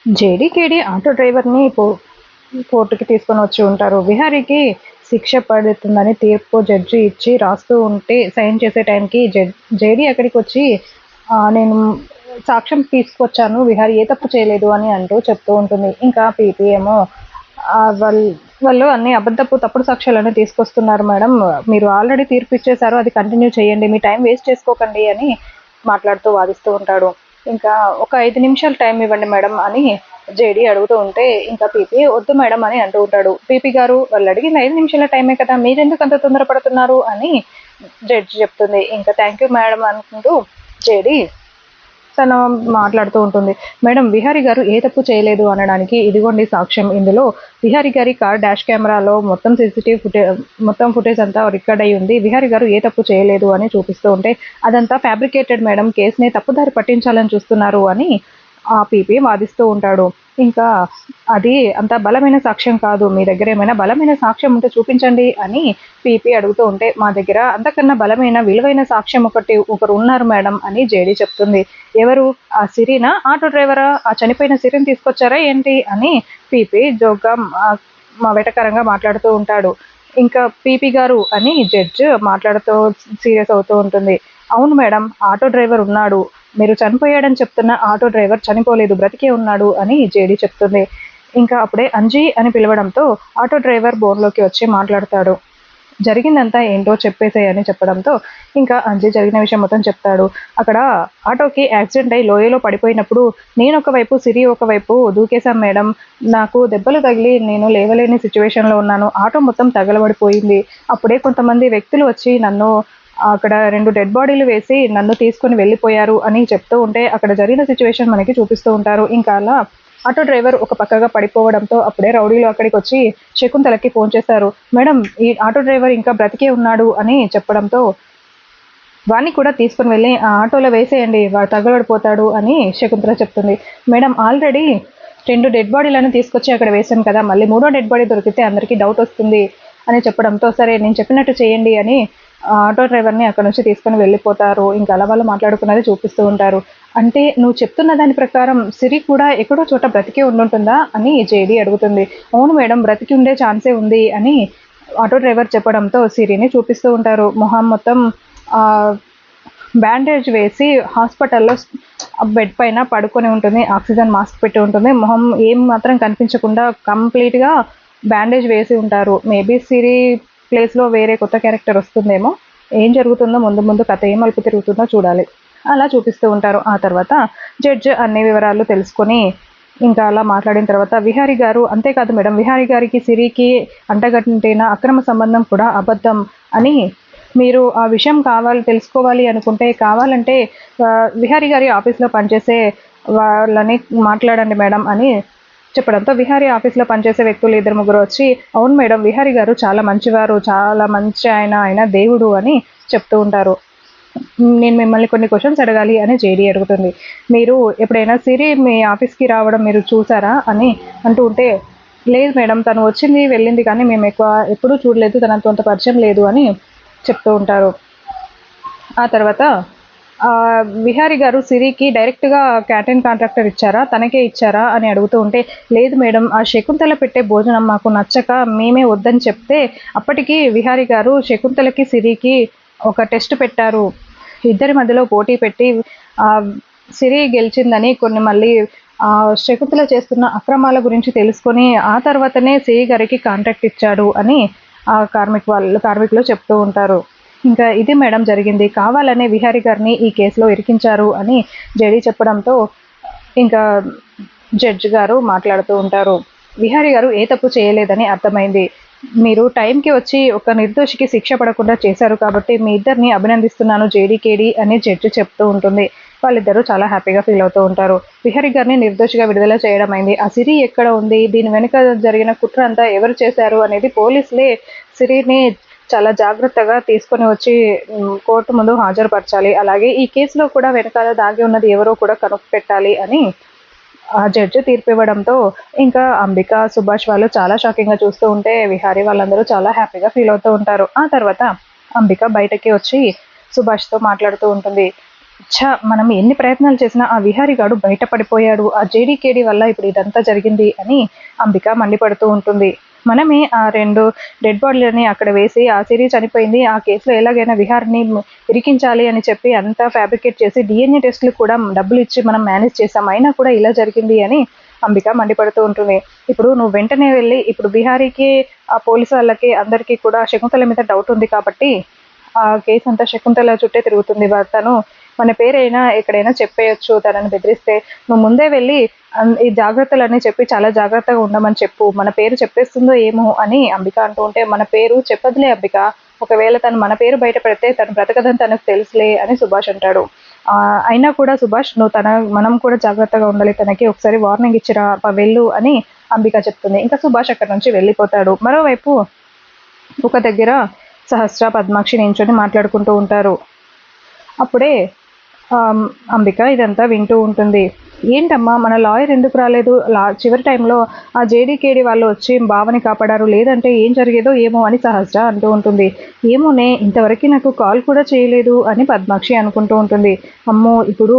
జేడీకేడీ auto డ్రైవర్ని కోర్టుకి తీసుకొని వచ్చి ఉంటారు. విహారీకి శిక్ష పడుతుందని తీర్పు జడ్జి ఇచ్చి రాస్తూ ఉంటే సైన్ చేసే టైంకి జేడీ అక్కడికి వచ్చి నేను సాక్ష్యం తీసుకొచ్చాను, విహారీ ఏ తప్పు చేయలేదు అని అంటూ చెప్తూ ఉంటుంది. ఇంకా పీపీ ఏమో వాళ్ళు అన్ని తప్పుడు సాక్ష్యాలను తీసుకొస్తున్నారు మేడం, మీరు ఆల్రెడీ తీర్పు ఇచ్చేశారు, అది కంటిన్యూ చేయండి, మీ టైం వేస్ట్ చేసుకోకండి అని మాట్లాడుతూ వాదిస్తూ ఉంటాడు. ఇంకా ఒక 5 నిమిషాలు టైం ఇవ్వండి మేడం అని జేడీ అడుగుతూ ఉంటే ఇంకా పీపీ వద్దు మేడం అని అంటూ ఉంటాడు. పీపీ గారు వాళ్ళు అడిగిన 5 నిమిషాల టైమే కదా, మీరెందుకు అంత తొందరపడుతున్నారు అని జడ్జి చెప్తుంది. ఇంకా థ్యాంక్ యూ మేడం అనుకుంటూ జేడీ తను మాట్లాడుతూ ఉంటుంది. మేడం, విహారీ గారు ఏ తప్పు చేయలేదు అనడానికి ఇదిగోండి సాక్ష్యం. ఇందులో విహారీ గారి కార్ డాష్ కెమెరాలో మొత్తం ఫుటేజ్ అంతా రికార్డ్ అయి ఉంది. విహారీ గారు ఏ తప్పు చేయలేదు అని చూపిస్తూ ఉంటే అదంతా ఫ్యాబ్రికేటెడ్ మేడం, కేసుని తప్పుదారి పట్టించాలని చూస్తున్నారు అని ఆ పీపీ వాదిస్తూ ఉంటాడు. ఇంకా అది అంత బలమైన సాక్ష్యం కాదు, మీ దగ్గర ఏమైనా బలమైన సాక్ష్యం ఉంటే చూపించండి అని పీపీ అడుగుతూ ఉంటే మా దగ్గర అంతకన్నా బలమైన విలువైన సాక్ష్యం ఒకరు ఉన్నారు మేడం అని జేడీ చెప్తుంది. ఎవరు? ఆ సిరీనా? ఆటో డ్రైవరా? ఆ చనిపోయిన సిరిని తీసుకొచ్చారా ఏంటి అని పీపీ జోక్గా వెటకరంగా మాట్లాడుతూ ఉంటాడు. ఇంకా పీపీ గారు అని జడ్జ్ మాట్లాడుతూ సీరియస్ అవుతూ ఉంటుంది. అవును మేడం, ఆటో డ్రైవర్ ఉన్నాడు, మీరు చనిపోయాడని చెప్తున్న ఆటో డ్రైవర్ చనిపోలేదు, బ్రతికే ఉన్నాడు అని జేడీ చెప్తుంది. ఇంకా అప్పుడే అంజీ అని పిలవడంతో ఆటో డ్రైవర్ బోన్లోకి వచ్చి మాట్లాడతాడు. జరిగిందంతా ఏంటో చెప్పేసేయని చెప్పడంతో ఇంకా అంజీ జరిగిన విషయం మొత్తం చెప్తాడు. అక్కడ ఆటోకి యాక్సిడెంట్ అయి లోయలో పడిపోయినప్పుడు నేను ఒకవైపు సిరి ఒకవైపు దూకేశాం మేడం, నాకు దెబ్బలు తగిలి నేను లేవలేని సిచ్యువేషన్లో ఉన్నాను, ఆటో మొత్తం తగలబడిపోయింది. అప్పుడే కొంతమంది వ్యక్తులు వచ్చి నన్ను అక్కడ 2 డెడ్ బాడీలు వేసి నన్ను తీసుకొని వెళ్ళిపోయారు అని చెప్తూ ఉంటే అక్కడ జరిగిన సిచ్యువేషన్ మనకి చూపిస్తూ ఉంటారు. ఇంకా అలా ఆటో డ్రైవర్ ఒక పక్కగా పడిపోవడంతో అప్పుడే రౌడీలు అక్కడికి వచ్చి శకుంతలకి ఫోన్ చేశారు. మేడం, ఈ ఆటో డ్రైవర్ ఇంకా బ్రతికే ఉన్నాడు అని చెప్పడంతో వాణ్ణి కూడా తీసుకుని వెళ్ళి ఆ ఆటోలో వేసేయండి, వాడు తగలడిపోతాడు అని శకుంతల చెప్తుంది. మేడం, ఆల్రెడీ 2 డెడ్ బాడీలను తీసుకొచ్చి అక్కడ వేశాం కదా, మళ్ళీ 3వ డెడ్ బాడీ దొరికితే అందరికీ డౌట్ వస్తుంది అని చెప్పడంతో సరే నేను చెప్పినట్టు చేయండి అని ఆటో డ్రైవర్ని అక్కడ నుంచి తీసుకొని వెళ్ళిపోతారు. ఇంకా అలా వాళ్ళు మాట్లాడుకున్నది చూపిస్తూ ఉంటారు. అంటే నువ్వు చెప్తున్న దాని ప్రకారం సిరి కూడా ఎక్కడో చోట బ్రతికే ఉండుంటుందా అని జేడీ అడుగుతుంది. అవును మేడం, బ్రతికి ఉండే ఛాన్సే ఉంది అని ఆటో డ్రైవర్ చెప్పడంతో సిరిని చూపిస్తూ ఉంటారు. మొహం మొత్తం బ్యాండేజ్ వేసి హాస్పిటల్లో బెడ్ పైన పడుకొని ఉంటుంది, ఆక్సిజన్ మాస్క్ పెట్టి ఉంటుంది, మొహం ఏం మాత్రం కనిపించకుండా కంప్లీట్గా బ్యాండేజ్ వేసి ఉంటారు. మేబీ సిరి ప్లేస్లో వేరే కొత్త క్యారెక్టర్ వస్తుందేమో, ఏం జరుగుతుందో ముందు ముందు కథ ఏం మలుపు తిరుగుతుందో చూడాలి. అలా చూపిస్తూ ఉంటారు. ఆ తర్వాత జడ్జ్ అన్ని వివరాలు తెలుసుకొని ఇంకా అలా మాట్లాడిన తర్వాత విహారీ గారు, అంతేకాదు మేడం, విహారీ గారికి సిరికి అంటగట్టిన అక్రమ సంబంధం కూడా అబద్ధం అని మీరు ఆ విషయం తెలుసుకోవాలి అనుకుంటే కావాలంటే విహారీ గారి ఆఫీస్లో పనిచేసే వాళ్ళని మాట్లాడండి మేడం అని చెప్పడంతో విహారీ ఆఫీస్లో పనిచేసే వ్యక్తులు 2-3 వచ్చి అవును మేడం, విహారీ గారు చాలా మంచివారు, చాలా మంచి ఆయన దేవుడు అని చెప్తూ ఉంటారు. నేను మిమ్మల్ని కొన్ని క్వశ్చన్స్ అడగాలి అని జేడీ అడుగుతుంది. మీరు ఎప్పుడైనా సిరి మీ ఆఫీస్కి రావడం మీరు చూసారా అని అంటూ ఉంటే లేదు మేడం, తను వచ్చింది వెళ్ళింది కానీ మేము ఎప్పుడూ చూడలేదు, తనతో అంత పరిచయం లేదు అని చెప్తూ ఉంటారు. ఆ తర్వాత విహారీ గారు సిరికి డైరెక్ట్గా క్యాంటీన్ కాంట్రాక్టర్ ఇచ్చారా, తనకే ఇచ్చారా అని అడుగుతూ ఉంటే లేదు మేడం, ఆ శకుంతల పెట్టే భోజనం మాకు నచ్చక మేమే వద్దని చెప్తే అప్పటికి విహారీ గారు శకుంతలకి సిరికి ఒక టెస్ట్ పెట్టారు. ఇద్దరి మధ్యలో పోటీ పెట్టి సిరి గెలిచిందని కొన్ని మళ్ళీ శకుంతల చేస్తున్న అక్రమాల గురించి తెలుసుకొని ఆ తర్వాతనే సిరి గారికి కాంట్రాక్ట్ ఇచ్చాడు అని ఆ కార్మికులు చెప్తూ ఉంటారు. ఇంకా ఇది మేడం జరిగింది, కావాలనే విహారీ గారిని ఈ కేసులో ఇరికించారు అని జేడీ చెప్పడంతో ఇంకా జడ్జి గారు మాట్లాడుతూ ఉంటారు. విహారీ గారు ఏ తప్పు చేయలేదని అర్థమైంది, మీరు టైంకి వచ్చి ఒక నిర్దోషికి శిక్ష పడకుండా చేశారు కాబట్టి మీ ఇద్దరిని అభినందిస్తున్నాను జేడీకేడీ అని జడ్జి చెప్తూ ఉంటుంది. వాళ్ళిద్దరూ చాలా హ్యాపీగా ఫీల్ అవుతూ ఉంటారు. విహారీ గారిని నిర్దోషిగా విడుదల చేయడం అయింది. ఆ సిరి ఎక్కడ ఉంది, దీని వెనుక జరిగిన కుట్ర అంతా ఎవరు చేశారు అనేది పోలీసులే సిరిని చాలా జాగ్రత్తగా తీసుకొని వచ్చి కోర్టు ముందు హాజరుపరచాలి, అలాగే ఈ కేసులో కూడా వెనకాల దాగి ఉన్నది ఎవరో కూడా కనుక్పెట్టాలి అని ఆ జడ్జి తీర్పు ఇవ్వడంతో ఇంకా అంబిక, సుభాష్ వాళ్ళు చాలా షాకింగ్గా చూస్తూ ఉంటే విహారీ వాళ్ళందరూ చాలా హ్యాపీగా ఫీల్ అవుతూ ఉంటారు. ఆ తర్వాత అంబిక బయటకి వచ్చి సుభాష్తో మాట్లాడుతూ ఉంటుంది. మనం ఎన్ని ప్రయత్నాలు చేసినా ఆ విహారీ గాడు బయటపడిపోయాడు. ఆ జేడీకేడీ వల్ల ఇప్పుడు ఇదంతా జరిగింది అని అంబిక మండిపడుతూ ఉంటుంది. మనమే ఆ 2 డెడ్ బాడీలని అక్కడ వేసి ఆ సిరి చనిపోయింది. ఆ కేసులో ఎలాగైనా విహార్‌ని ఇరికించాలి అని చెప్పి అంతా ఫ్యాబ్రికేట్ చేసి డీఎన్ఏ టెస్ట్‌లు కూడా డబ్బులిచ్చి మనం మేనేజ్ చేసాం. అయినా కూడా ఇలా జరిగింది అని అంబిక మండిపడుతూ ఉంటుంది. ఇప్పుడు నువ్వు వెంటనే వెళ్ళి ఇప్పుడు బిహారీకి, ఆ పోలీసు వాళ్ళకి అందరికీ కూడా శకుంతల మీద డౌట్ ఉంది కాబట్టి ఆ కేస్ అంతా శకుంతల చుట్టే తిరుగుతుంది. తను మన పేరైనా ఎక్కడైనా చెప్పేయొచ్చు తనని బెదిరిస్తే. నువ్వు ముందే వెళ్ళి ఈ జాగ్రత్తలన్నీ చెప్పి చాలా జాగ్రత్తగా ఉండమని చెప్పు. మన పేరు చెప్పేస్తుందో ఏమో అని అంబిక అంటూ ఉంటే, మన పేరు చెప్పదులే అంబిక. ఒకవేళ తను మన పేరు బయట పెడితే తను బ్రతకదని తనకు తెలుసులే అని సుభాష్ అంటాడు. అయినా కూడా సుభాష్ నువ్వు మనం కూడా జాగ్రత్తగా ఉండాలి. తనకి ఒకసారి వార్నింగ్ ఇచ్చిరా వెళ్ళు అని అంబిక చెప్తుంది. ఇంకా సుభాష్ అక్కడి నుంచి వెళ్ళిపోతాడు. మరోవైపు ఒక దగ్గర సహస్ర, పద్మాక్షి నించొని మాట్లాడుకుంటూ ఉంటారు. అప్పుడే అంబిక ఇదంతా వింటూ ఉంటుంది. ఏంటమ్మా మన లాయర్ ఎందుకు రాలేదు? చివరి టైంలో ఆ జేడీకేడీ వాళ్ళు వచ్చి బావని కాపాడారు. లేదంటే ఏం జరిగేదో ఏమో అని సహస్ర అంటూ ఉంటుంది. ఏమోనే ఇంతవరకు నాకు కాల్ కూడా చేయలేదు అని పద్మాక్షి అనుకుంటూ ఉంటుంది. అమ్మో ఇప్పుడు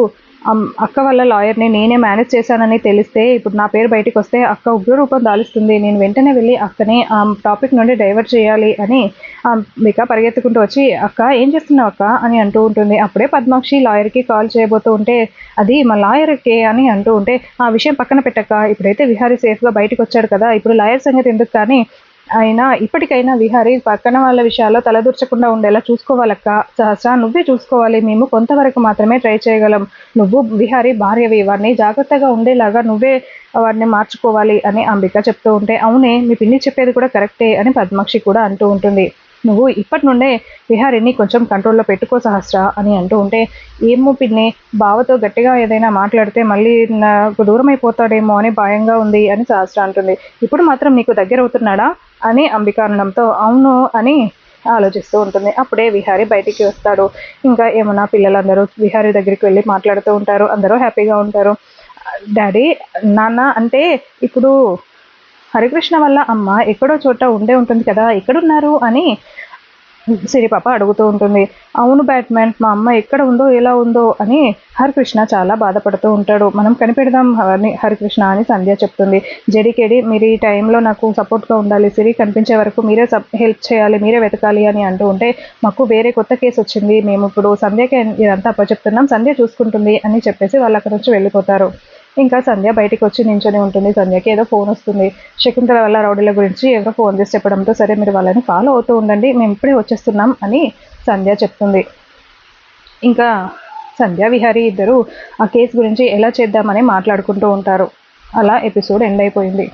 అక్క వాళ్ళ లాయర్‌ని నేనే మేనేజ్ చేశానని తెలిస్తే ఇప్పుడు నా పేరు బయటికొస్తే అక్క ఉగ్రరూపం దాలుస్తుంది. నేను వెంటనే వెళ్ళి అక్కని ఆ టాపిక్ నుండి డైవర్ట్ చేయాలి అని అంబిక పరిగెత్తుకుంటూ వచ్చి, "అక్క ఏం చేస్తున్నావు అక్క?" అని అంటూ ఉంటుంది. అప్పుడే పద్మాక్షి లాయర్‌కి కాల్ చేయబోతూ ఉంటే, "అది మా లాయర్‌కే" అని అంటూ ఉంటే, "ఆ విషయం పక్కన పెట్టక్క. ఇప్పుడైతే విహారీ సేఫ్‌గా బయటికొచ్చాడు కదా! ఇప్పుడు లాయర్ సంగతి ఎందుకు కానీ ఇప్పటికైనా విహారీ పక్కన వాళ్ళ విషయాల్లో తలదూర్చకుండా ఉండేలా చూసుకోవాలక్క. సహస్ర నువ్వే చూసుకోవాలి. మేము కొంతవరకు మాత్రమే ట్రై చేయగలం. నువ్వు విహారీ భార్యవి. వాడిని జాగ్రత్తగా ఉండేలాగా నువ్వే వాడిని మార్చుకోవాలి అని అంబిక చెప్తూ ఉంటే, అవునే మీ పిన్ని చెప్పేది కూడా కరెక్టే అని పద్మాక్షి కూడా అంటూ ఉంటుంది. నువ్వు ఇప్పటి నుండే విహారీని కొంచెం కంట్రోల్‌లో పెట్టుకో సహస్ర అని అంటూ ఉంటే, ఏమో పిన్ని బావతో గట్టిగా ఏదైనా మాట్లాడితే మళ్ళీ నాకు దూరమైపోతాడేమో అని భయంగా ఉంది అని సహస్ర అంటుంది. ఇప్పుడు మాత్రం నీకు దగ్గరవుతున్నాడా? అని అంబిక అనడంతో అవును అని ఆలోచిస్తూ ఉంటుంది. అప్పుడే విహారీ బయటికి వస్తాడు. ఇంకా యమున పిల్లలందరూ విహారీ దగ్గరికి వెళ్ళి మాట్లాడుతూ ఉంటారు. అందరూ హ్యాపీగా ఉంటారు. డాడీ, నాన్న అంటే ఇప్పుడు హరికృష్ణ వాళ్ళ అమ్మ ఎక్కడో చోట ఉండే ఉంటుంది కదా! ఎక్కడున్నారు అని సిరిపాప అడుగుతూ ఉంటుంది. అవును బ్యాట్‌మ్యాన్, మా అమ్మ ఎక్కడ ఉందో, ఎలా ఉందో అని హరికృష్ణ చాలా బాధపడుతూ ఉంటాడు. మనం కనిపెడదాం హరికృష్ణ అని సంధ్య చెప్తుంది. జేడీకేడీ మీరు ఈ టైంలో నాకు సపోర్ట్‌గా ఉండాలి. సిరి కనిపించే వరకు మీరే హెల్ప్ చేయాలి, మీరే వెతకాలి అని అంటూ ఉంటే, మాకు వేరే కొత్త కేస్ వచ్చింది. మేము ఇప్పుడు సంధ్యకే ఇదంతా అప్పచెప్తున్నాం. సంధ్య చూసుకుంటుంది అని చెప్పేసి వాళ్ళు అక్కడి నుంచి వెళ్ళిపోతారు. ఇంకా సంధ్య బయటికి వచ్చి నించొని ఉంటుంది. సంధ్యకి ఏదో ఫోన్ వస్తుంది. శకుంతల వల్ల రౌడీల గురించి ఎవరో ఫోన్ చేసి చెప్పడంతో, సరే మీరు వాళ్ళని ఫాలో అవుతూ ఉండండి, మేము ఇప్పుడే వచ్చేస్తున్నాం అని సంధ్య చెప్తుంది. ఇంకా సంధ్య విహారీ ఇద్దరు ఆ కేసు గురించి ఎలా చేద్దామని మాట్లాడుకుంటూ ఉంటారు. అలా ఎపిసోడ్ ఎండ్ అయిపోయింది.